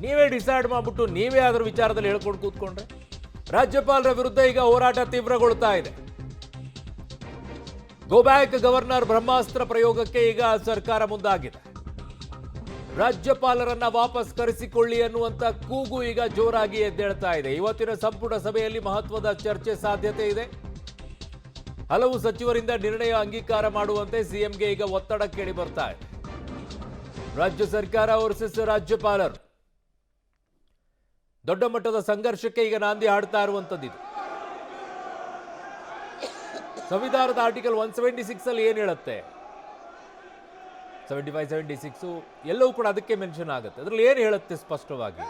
ನೀವೇ ಡಿಸೈಡ್ ಮಾಡಿಬಿಟ್ಟು ನೀವೇ ಅದರ ವಿಚಾರದಲ್ಲಿ ಹೇಳ್ಕೊಂಡು ಕೂತ್ಕೊಂಡ್ರೆ ರಾಜ್ಯಪಾಲರ ವಿರುದ್ಧ ಈಗ ಹೋರಾಟ ತೀವ್ರಗೊಳ್ತಾ ಇದೆ. ಗೋ ಬ್ಯಾಕ್ ಗವರ್ನರ್ ಬ್ರಹ್ಮಾಸ್ತ್ರ ಪ್ರಯೋಗಕ್ಕೆ ಈಗ ಸರ್ಕಾರ ಮುಂದಾಗಿದೆ. ರಾಜ್ಯಪಾಲರನ್ನ ವಾಪಸ್ ಕರೆಸಿಕೊಳ್ಳಿ ಅನ್ನುವಂತ ಕೂಗು ಈಗ ಜೋರಾಗಿ ಎದ್ದೇಳ್ತಾ ಇದೆ. ಇವತ್ತಿನ ಸಂಪುಟ ಸಭೆಯಲ್ಲಿ ಮಹತ್ವದ ಚರ್ಚೆ ಸಾಧ್ಯತೆ ಇದೆ. ಹಲವು ಸಚಿವರಿಂದ ನಿರ್ಣಯ ಅಂಗೀಕಾರ ಮಾಡುವಂತೆ ಸಿಎಂಗೆ ಈಗ ಒತ್ತಡ ಕೇಳಿ ಬರ್ತಾ ಇದೆ. ರಾಜ್ಯ ಸರ್ಕಾರ ವರ್ಸಸ್ ರಾಜ್ಯಪಾಲರು ದೊಡ್ಡ ಮಟ್ಟದ ಸಂಘರ್ಷಕ್ಕೆ ಈಗ ನಾಂದಿ ಹಾಡ್ತಾ ಇರುವಂತದ್ದು. ಸಂವಿಧಾನದ ಆರ್ಟಿಕಲ್ 176 ಅಲ್ಲಿ ಏನ್ ಹೇಳುತ್ತೆ, 75, 76 ಎಲ್ಲವೂ ಕೂಡ ಅದಕ್ಕೆ ಮೆನ್ಷನ್ ಆಗುತ್ತೆ. ಅದ್ರಲ್ಲಿ ಏನು ಹೇಳುತ್ತೆ ಸ್ಪಷ್ಟವಾಗಿ,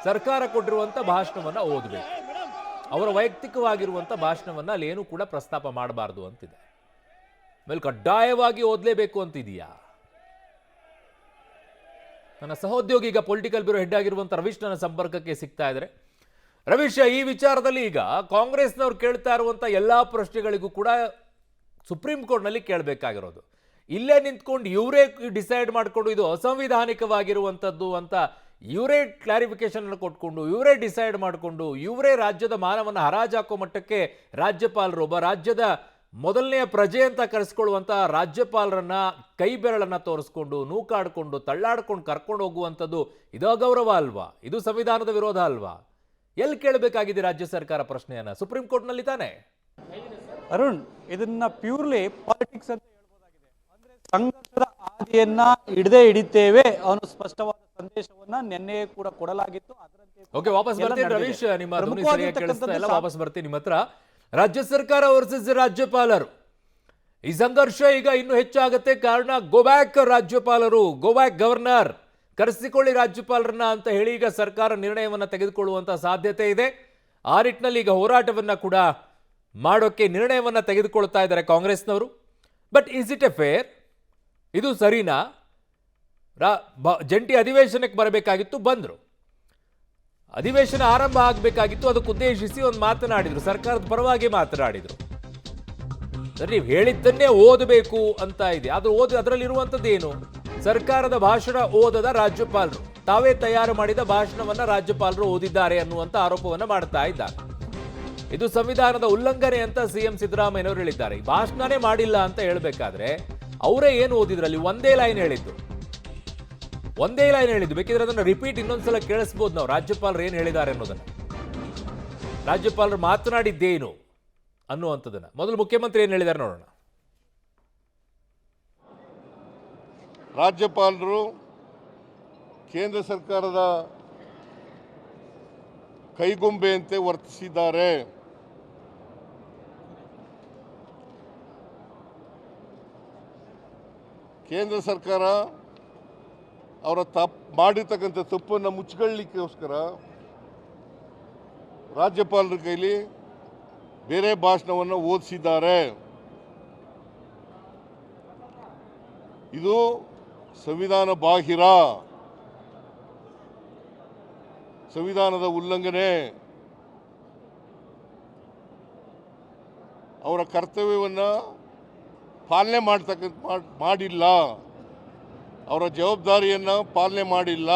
ಸರ್ಕಾರ ಕೊಟ್ಟಿರುವಂತ ಭಾಷಣವನ್ನ ಓದಬೇಕು, ಅವರ ವೈಯಕ್ತಿಕವಾಗಿರುವಂತ ಭಾಷಣವನ್ನ ಅಲ್ಲಿ ಏನು ಕೂಡ ಪ್ರಸ್ತಾಪ ಮಾಡಬಾರದು ಅಂತಿದೆ. ಆಮೇಲೆ ಕಡ್ಡಾಯವಾಗಿ ಓದಲೇಬೇಕು ಅಂತಿದೆಯಾ? ನನ್ನ ಸಹೋದ್ಯೋಗಿ ಈಗ ಪೊಲಿಟಿಕಲ್ ಬ್ಯೂರೋ ಹೆಡ್ ಆಗಿರುವಂತ ರವೀಶ್ ನನ್ನ ಸಂಪರ್ಕಕ್ಕೆ ಸಿಗ್ತಾ ಇದ್ದಾರೆ. ರವೀಶ್, ಈ ವಿಚಾರದಲ್ಲಿ ಈಗ ಕಾಂಗ್ರೆಸ್ನವ್ರು ಕೇಳ್ತಾ ಇರುವಂತ ಎಲ್ಲಾ ಪ್ರಶ್ನೆಗಳಿಗೂ ಕೂಡ ಸುಪ್ರೀಂ ಕೋರ್ಟ್ನಲ್ಲಿ ಕೇಳಬೇಕಾಗಿರೋದು. ಇಲ್ಲೇ ನಿಂತ್ಕೊಂಡು ಇವರೇ ಡಿಸೈಡ್ ಮಾಡಿಕೊಂಡು ಇದು ಅಸಂವಿಧಾನಿಕವಾಗಿರುವಂಥದ್ದು ಅಂತ ಇವರೇ ಕ್ಲಾರಿಫಿಕೇಶನ್ ಕೊಟ್ಕೊಂಡು ಇವರೇ ಡಿಸೈಡ್ ಮಾಡಿಕೊಂಡು ಇವರೇ ರಾಜ್ಯದ ಮಾನವನ್ನ ಹರಾಜಾಕೋ ಮಟ್ಟಕ್ಕೆ ರಾಜ್ಯಪಾಲರು, ಒಬ್ಬ ರಾಜ್ಯದ ಮೊದಲನೆಯ ಪ್ರಜೆ ಅಂತ ಕರೆಸ್ಕೊಳ್ಳುವಂಥ ರಾಜ್ಯಪಾಲರನ್ನ ಕೈ ಬೆರಳನ್ನ ತೋರಿಸ್ಕೊಂಡು ನೂಕಾಡ್ಕೊಂಡು ತಳ್ಳಾಡ್ಕೊಂಡು ಕರ್ಕೊಂಡು ಹೋಗುವಂಥದ್ದು ಇದು ಅಗೌರವ ಅಲ್ವಾ? ಇದು ಸಂವಿಧಾನದ ವಿರೋಧ ಅಲ್ವಾ? ಎಲ್ಲಿ ಕೇಳಬೇಕಾಗಿದೆ ರಾಜ್ಯ ಸರ್ಕಾರ ಪ್ರಶ್ನೆಯನ್ನ? ಸುಪ್ರೀಂ ಕೋರ್ಟ್ನಲ್ಲಿ ತಾನೆ. ಅರುಣ್, ಇದನ್ನ ಪ್ಯೂರ್ಲಿ ಪಾಲಿಟಿಕ್ಸ್ ಅಂತ ಹೇಳ್ಬೋದಾಗಿದೆ. ಅಂದ್ರೆ ಸಂಘರ್ಷದ ಹಾದಿಯನ್ನ ಹಿಡಿತೇವೆ ಅನ್ನೋ ಸ್ಪಷ್ಟವಾದ ಸಂದೇಶವನ್ನ ನಿನ್ನೆ ಕೂಡ ಕೊಡಲಾಗಿತ್ತು. ಓಕೆ, ವಾಪಸ್ ಬರ್ತೀನಿ ರವೀಶ್, ನಿಮ್ಮ ಧ್ವನಿ ಸರಿಯಾಗಿ ಕೇಳಿಸ್ತಾ ಇಲ್ಲ, ವಾಪಸ್ ಬರ್ತೀನಿ ನಿಮ್ಮ ಹತ್ರ. ರಾಜ್ಯ ಸರ್ಕಾರ ವರ್ಸಸ್ ರಾಜ್ಯಪಾಲರು, ಈ ಸಂಘರ್ಷ ಈಗ ಇನ್ನೂ ಹೆಚ್ಚಾಗುತ್ತೆ. ಕಾರಣ ಗೋಬ್ಯಾಕ್ ರಾಜ್ಯಪಾಲರು, ಗೋಬ್ಯಾಕ್ ಗವರ್ನರ್, ಕರೆಸಿಕೊಳ್ಳಿ ರಾಜ್ಯಪಾಲರನ್ನ ಅಂತ ಹೇಳಿ ಈಗ ಸರ್ಕಾರ ನಿರ್ಣಯವನ್ನ ತೆಗೆದುಕೊಳ್ಳುವಂತ ಸಾಧ್ಯತೆ ಇದೆ. ಆ ನಿಟ್ಟಿನಲ್ಲಿ ಈಗ ಹೋರಾಟವನ್ನ ಕೂಡ ಮಾಡೋಕೆ ನಿರ್ಣಯವನ್ನ ತೆಗೆದುಕೊಳ್ತಾ ಇದ್ದಾರೆ ಕಾಂಗ್ರೆಸ್ನವರು. But is it A fair? ಇದು ಸರಿನಾ? ಜಂಟಿ ಅಧಿವೇಶನಕ್ಕೆ ಬರಬೇಕಾಗಿತ್ತು, ಬಂದ್ರು. ಅಧಿವೇಶನ ಆರಂಭ ಆಗಬೇಕಾಗಿತ್ತು, ಅದಕ್ಕೆ ಉದ್ದೇಶಿಸಿ ಒಂದು ಮಾತನಾಡಿದ್ರು, ಸರ್ಕಾರದ ಪರವಾಗಿ ಮಾತನಾಡಿದ್ರು. ನೀವು ಹೇಳಿದ್ದನ್ನೇ ಓದಬೇಕು ಅಂತ ಇದೆ. ಅದು ಅದರಲ್ಲಿರುವಂಥದ್ದು ಏನು? ಸರ್ಕಾರದ ಭಾಷಣ ಓದದ ರಾಜ್ಯಪಾಲರು, ತಾವೇ ತಯಾರು ಮಾಡಿದ ಭಾಷಣವನ್ನ ರಾಜ್ಯಪಾಲರು ಓದಿದ್ದಾರೆ ಅನ್ನುವಂಥ ಆರೋಪವನ್ನ ಮಾಡ್ತಾ ಇದ್ದಾರೆ. ಇದು ಸಂವಿಧಾನದ ಉಲ್ಲಂಘನೆ ಅಂತ ಸಿಎಂ ಸಿದ್ದರಾಮಯ್ಯನವರು ಹೇಳಿದ್ದಾರೆ. ಈ ಭಾಷಣನೇ ಮಾಡಿಲ್ಲ ಅಂತ ಹೇಳಬೇಕಾದ್ರೆ ಅವರೇ ಏನು ಓದಿದ್ರಲ್ಲಿ? ಒಂದೇ ಲೈನ್ ಹೇಳಿದ್ದು. ಬೇಕಿದ್ರೆ ಅದನ್ನ ರಿಪೀಟ್ ಇನ್ನೊಂದ್ಸಲ ಕೇಳಿಸ್ಬೋದು ನಾವು, ರಾಜ್ಯಪಾಲರು ಏನು ಹೇಳಿದ್ದಾರೆ ಅನ್ನೋದನ್ನ, ರಾಜ್ಯಪಾಲರು ಮಾತನಾಡಿದ್ದೇನು ಅನ್ನುವಂಥದ್ದನ್ನ. ಮೊದಲು ಮುಖ್ಯಮಂತ್ರಿ ಏನು ಹೇಳಿದ್ದಾರೆ ನೋಡೋಣ. ರಾಜ್ಯಪಾಲರು ಕೇಂದ್ರ ಸರ್ಕಾರದ ಕೈಗೊಂಬೆಯಂತೆ ವರ್ತಿಸಿದ್ದಾರೆ. ಕೇಂದ್ರ ಸರ್ಕಾರ ಅವರ ಮಾಡಿರ್ತಕ್ಕಂಥ ತಪ್ಪನ್ನು ಮುಚ್ಚಿಕೊಳ್ಳಲಿಕ್ಕೋಸ್ಕರ ರಾಜ್ಯಪಾಲರ ಕೈಲಿ ಬೇರೆ ಭಾಷಣವನ್ನು ಓದಿಸಿದ್ದಾರೆ. ಇದು ಸಂವಿಧಾನ ಬಾಹಿರ, ಸಂವಿಧಾನದ ಉಲ್ಲಂಘನೆ. ಅವರ ಕರ್ತವ್ಯವನ್ನು ಪಾಲನೆ ಮಾಡಿಲ್ಲ, ಅವರ ಜವಾಬ್ದಾರಿಯನ್ನು ಪಾಲನೆ ಮಾಡಿಲ್ಲ.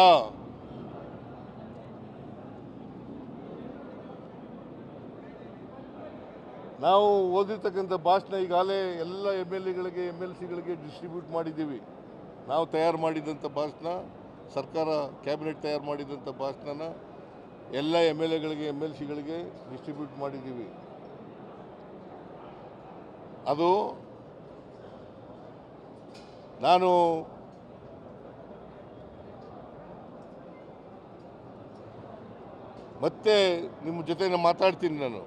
ನಾವು ಓದಿರ್ತಕ್ಕಂಥ ಭಾಷಣ ಈಗಾಗಲೇ ಎಲ್ಲ MLAಗಳಿಗೆ MLCಗಳಿಗೆ ಡಿಸ್ಟ್ರಿಬ್ಯೂಟ್ ಮಾಡಿದ್ದೀವಿ. ನಾವು ತಯಾರು ಮಾಡಿದಂಥ ಭಾಷಣ, ಸರ್ಕಾರ ಕ್ಯಾಬಿನೆಟ್ ತಯಾರು ಮಾಡಿದಂಥ ಭಾಷಣನ ಎಲ್ಲ MLAಗಳಿಗೆ MLCಗಳಿಗೆ ಡಿಸ್ಟ್ರಿಬ್ಯೂಟ್ ಮಾಡಿದ್ದೀವಿ. ಅದು ನಾನು ಮತ್ತೆ ನಿಮ್ಮ ಜೊತೆ ಮಾತಾಡ್ತೀನಿ. ನಾನು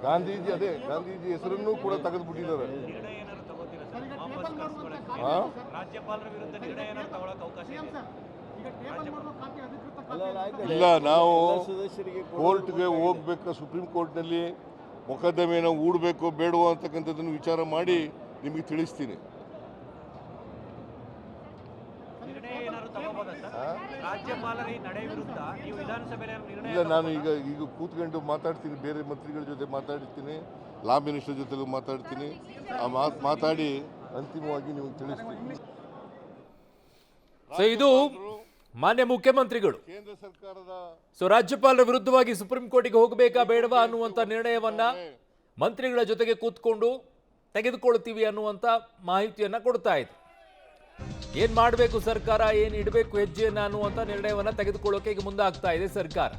ಗಾಂಧೀಜಿ ಹೆಸರನ್ನು ಕೂಡ ತೆಗೆದುಬಿಟ್ಟಿದ್ದಾರೆ. ಇಲ್ಲ, ನಾವು ಕೋರ್ಟ್ಗೆ ಹೋಗ್ಬೇಕು, ಸುಪ್ರೀಂ ಕೋರ್ಟ್ನಲ್ಲಿ ಮೊಕದ್ದಮೆಯನ್ನು ಹೂಡಬೇಕು ಬೇಡವೋ ಅಂತಕ್ಕಂಥದ್ದನ್ನು ವಿಚಾರ ಮಾಡಿ ನಿಮಗೆ ತಿಳಿಸ್ತೀನಿ. ಇಲ್ಲ, ನಾನು ಈಗ ಕೂತ್ಕೊಂಡು ಮಾತಾಡ್ತೀನಿ, ಬೇರೆ ಮಂತ್ರಿಗಳ ಜೊತೆ ಮಾತಾಡ್ತೀನಿ, ಲಾ ಮಿನಿಸ್ಟರ್ ಜೊತೆ ಮಾತಾಡ್ತೀನಿ. ಮಾತಾಡಿ ಅಂತಿಮವಾಗಿ ನಿಮಗೆ ತಿಳಿಸ್ತೀನಿ. ಸೊ ಇದು ಮಾನ್ಯ ಮುಖ್ಯಮಂತ್ರಿಗಳು ಕೇಂದ್ರ ಸರ್ಕಾರದ ಸೊ ರಾಜ್ಯಪಾಲರ ವಿರುದ್ಧವಾಗಿ ಸುಪ್ರೀಂ ಕೋರ್ಟಿಗೆ ಹೋಗಬೇಕಾ ಬೇಡವಾ ಅನ್ನುವಂಥ ನಿರ್ಣಯವನ್ನ ಮಂತ್ರಿಗಳ ಜೊತೆಗೆ ಕೂತ್ಕೊಂಡು ತೆಗೆದುಕೊಳ್ತೀವಿ ಅನ್ನುವಂಥ ಮಾಹಿತಿಯನ್ನ ಕೊಡ್ತಾ ಇದ್ರು. ಏನ್ ಮಾಡಬೇಕು ಸರ್ಕಾರ, ಏನ್ ಇಡಬೇಕು ಹೆಜ್ಜೆಯನ್ನ ಅನ್ನುವಂಥ ನಿರ್ಣಯವನ್ನ ತೆಗೆದುಕೊಳ್ಳೋಕೆ ಈಗ ಮುಂದಾಗ್ತಾ ಇದೆ ಸರ್ಕಾರ.